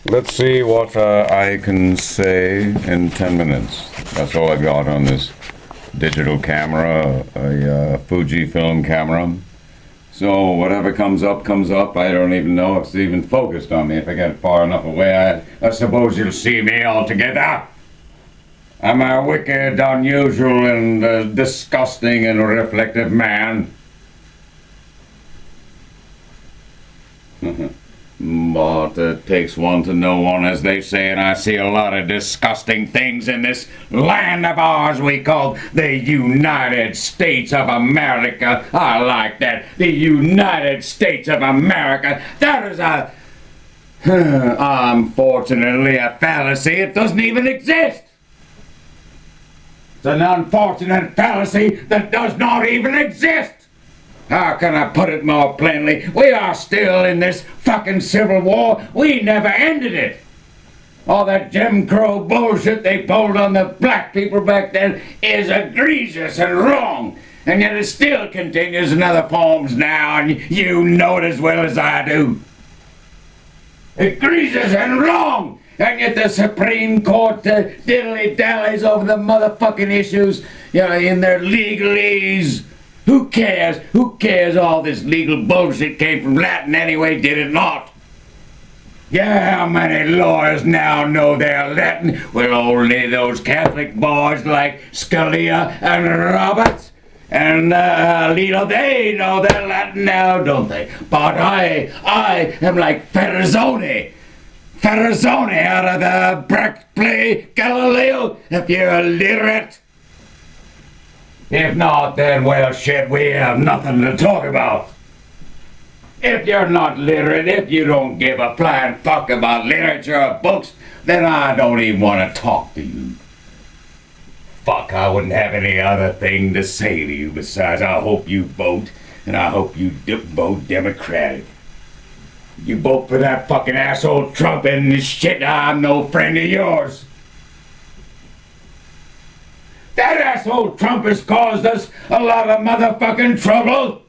Let's see what I can say in 10 minutes. That's all I got on this digital camera, a Fujifilm camera. So whatever comes up, comes up. I don't even know if it's even focused on me. If I get far enough away, I suppose you'll see me altogether. I'm a wicked, unusual, and disgusting and reflective man. But it takes one to know one, as they say, and I see a lot of disgusting things in this land of ours we call the United States of America. I like that. The United States of America. That is unfortunately, a fallacy. It doesn't even exist. It's an unfortunate fallacy that does not even exist. How can I put it more plainly? We are still in this fucking Civil War. We never ended it. All that Jim Crow bullshit they pulled on the black people back then is egregious and wrong. And yet it still continues in other forms now, and you know it as well as I do. Egregious and wrong! And yet the Supreme Court diddly-dallies over the motherfucking issues, in their legalese. Who cares? Who cares? All this legal bullshit came from Latin anyway, did it not? Yeah, how many lawyers now know their Latin? Well, only those Catholic boys like Scalia and Roberts and Alito, they know their Latin now, don't they? But I am like Ferrazzone out of the Brecht play Galileo, if you're illiterate. If not, then, well, shit, we have nothing to talk about. If you're not literate, if you don't give a flying fuck about literature or books, then I don't even want to talk to you. Fuck, I wouldn't have any other thing to say to you besides I hope you vote, and I hope you vote Democratic. You vote for that fucking asshole Trump and shit, I'm no friend of yours. That asshole Trump has caused us a lot of motherfucking trouble.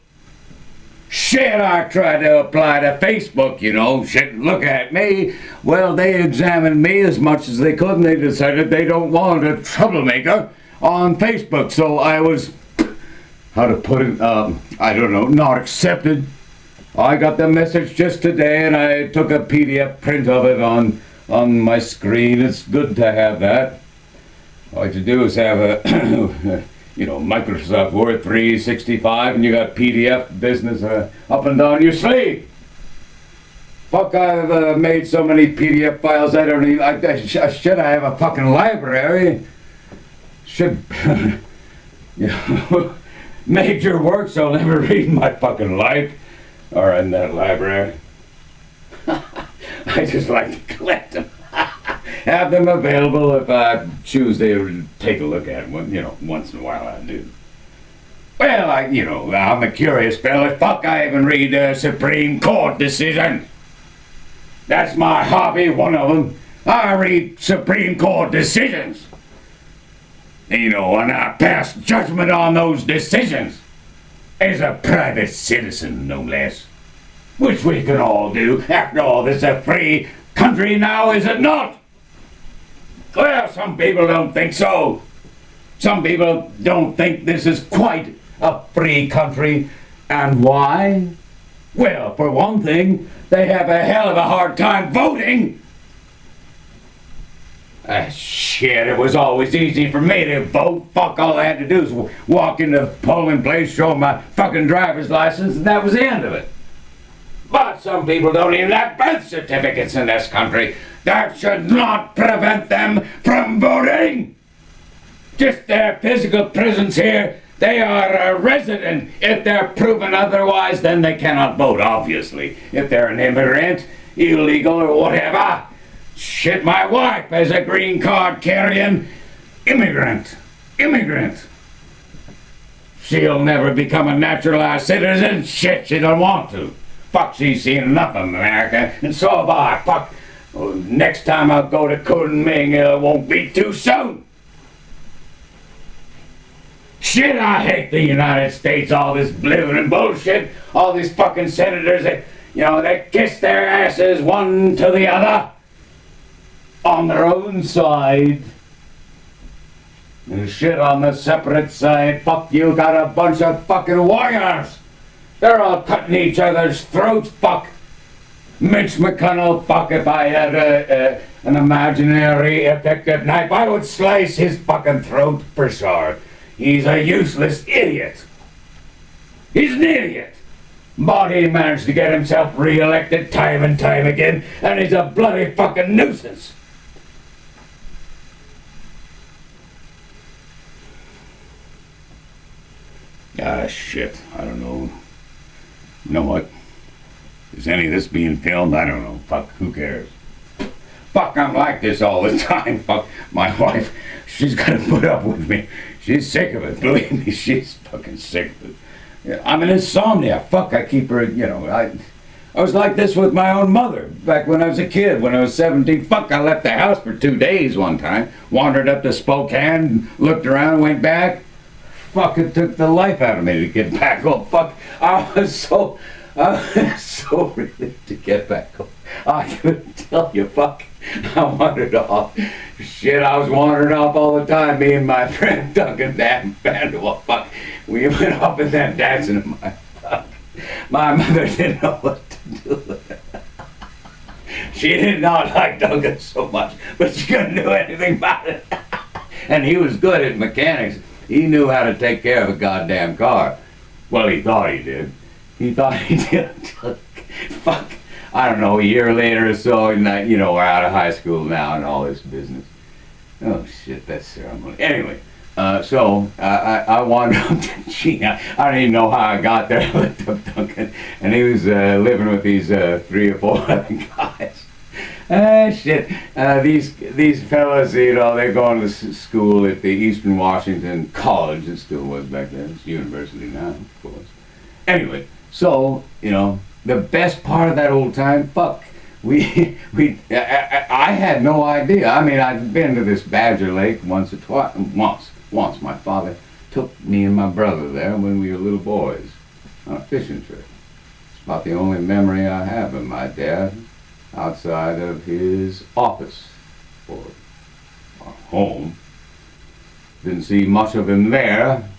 Shit, I tried to apply to Facebook, Shit, look at me. Well, they examined me as much as they could, and they decided they don't want a troublemaker on Facebook. So I was, how to put it, I don't know, not accepted. I got the message just today, and I took a PDF print of it on my screen. It's good to have that. All you have to do is have a, Microsoft Word 365, and you got PDF business up and down your sleeve. Fuck, I've made so many PDF files, I don't even, should I have a fucking library? Should, major works I'll never read in my fucking life are in that library. I just like to collect them. Have them available if I choose to take a look at them. Once in a while I do. Well, I'm a curious fella. Fuck, I even read a Supreme Court decision. That's my hobby, one of them. I read Supreme Court decisions. And I pass judgment on those decisions. As a private citizen, no less. Which we can all do. After all, this is a free country now, is it not? Well, some people don't think so. Some people don't think this is quite a free country. And why? Well, for one thing, they have a hell of a hard time voting. Shit, it was always easy for me to vote. Fuck, all I had to do is walk into the polling place, show my fucking driver's license, and that was the end of it. But some people don't even have birth certificates in this country. That should not prevent them from voting. Just their physical presence here, they are a resident. If they're proven otherwise, then they cannot vote, obviously. If they're an immigrant, illegal, or whatever. Shit, my wife is a green card carrying immigrant. She'll never become a naturalized citizen. Shit, she don't want to. Fuck, she's seen enough of America, and so have I. Fuck, next time I'll go to Kunming, it won't be too soon. Shit, I hate the United States, all this blue and bullshit, all these fucking senators that, they kiss their asses one to the other. on their own side. And shit on the separate side. Fuck, you got a bunch of fucking warriors. They're all cutting each other's throats. Fuck. Mitch McConnell. Fuck, if I had an imaginary effective knife, I would slice his fucking throat for sure. He's a useless idiot. He's an idiot. But he managed to get himself re-elected time and time again, and he's a bloody fucking nuisance. Ah, shit. I don't know. You know what? Is any of this being filmed? I don't know. Fuck, who cares? Fuck, I'm like this all the time. Fuck, my wife, she's gotta put up with me. She's sick of it. Believe me, she's fucking sick of it. Yeah, I'm an insomnia. Fuck, I keep her, I was like this with my own mother back when I was a kid, when I was 17. Fuck, I left the house for 2 days one time. Wandered up to Spokane, looked around, went back. Fuck, it took the life out of me to get back home. Fuck, I was so relieved to get back home. I couldn't tell you, fuck. I wandered off. Shit, I was wandering off all the time. Me and my friend Duncan Vanderwall, fuck. We went off and then dancing in my fuck. My mother didn't know what to do. She did not like Duncan so much, but she couldn't do anything about it. And he was good at mechanics. He knew how to take care of a goddamn car. Well, he thought he did. He thought he did. Fuck. I don't know, a year later or so, and we're out of high school now and all this business. Oh shit, that's ceremony. Anyway, so I wandered up to China. I don't even know how I got there. I looked up Duncan, and he was living with these 3 or 4 other guys. Shit. These fellas, they're going to school at the Eastern Washington College. It still was back then. It's university now, of course. Anyway, so, the best part of that old time, fuck, I had no idea. I mean, I'd been to this Badger Lake once or twice. Once my father took me and my brother there when we were little boys on a fishing trip. It's about the only memory I have of my dad outside of his office or home. Didn't see much of him there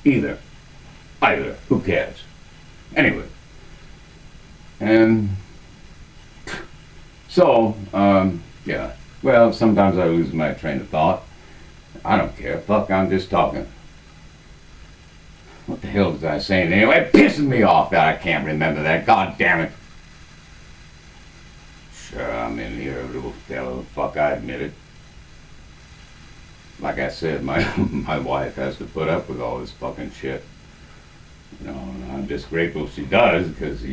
either. Who cares? Anyway. And so, yeah. Well, sometimes I lose my train of thought. I don't care. Fuck, I'm just talking. What the hell was I saying anyway? It pisses me off that I can't remember that. God damn it. Sure, I'm in here, little fellow. Fuck, I admit it. Like I said, my wife has to put up with all this fucking shit. And I'm just grateful she does, because,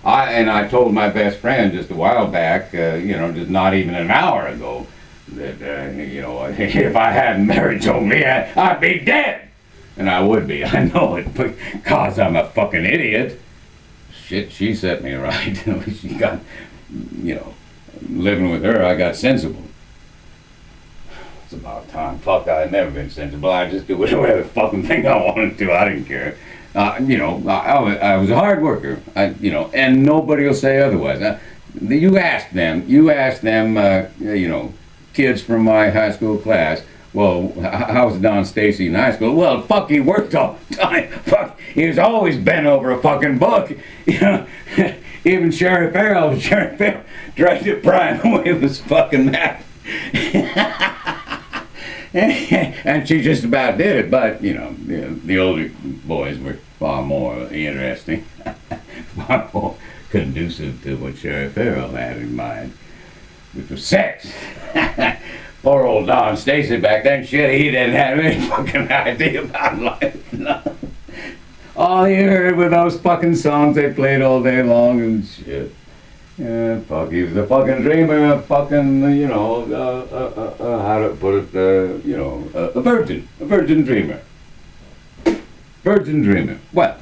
I told my best friend just a while back, just not even an hour ago, that, if I hadn't married Jolie, I'd be dead. And I would be, I know it, because I'm a fucking idiot. Shit, she set me right. She got, living with her, I got sensible. It's about time. Fuck, I've never been sensible. I just do whatever the fucking thing I wanted to. I didn't care. I was a hard worker, and nobody will say otherwise. You ask them, kids from my high school class, well, how was Don Stacy in high school? Well, fuck, he worked all the time. Fuck, he was always bent over a fucking book. Even Sheriff Farrell directed Prime away with his fucking map. And she just about did it, but, the older boys were far more interesting, far more conducive to what Sheriff Farrell had in mind, which was sex. Poor old Don Stacy back then, shit, he didn't have any fucking idea about life. No. All he heard were those fucking songs they played all day long and shit. Yeah, fuck, he was a fucking dreamer, a fucking, how to put it, a virgin dreamer. Virgin dreamer. Well,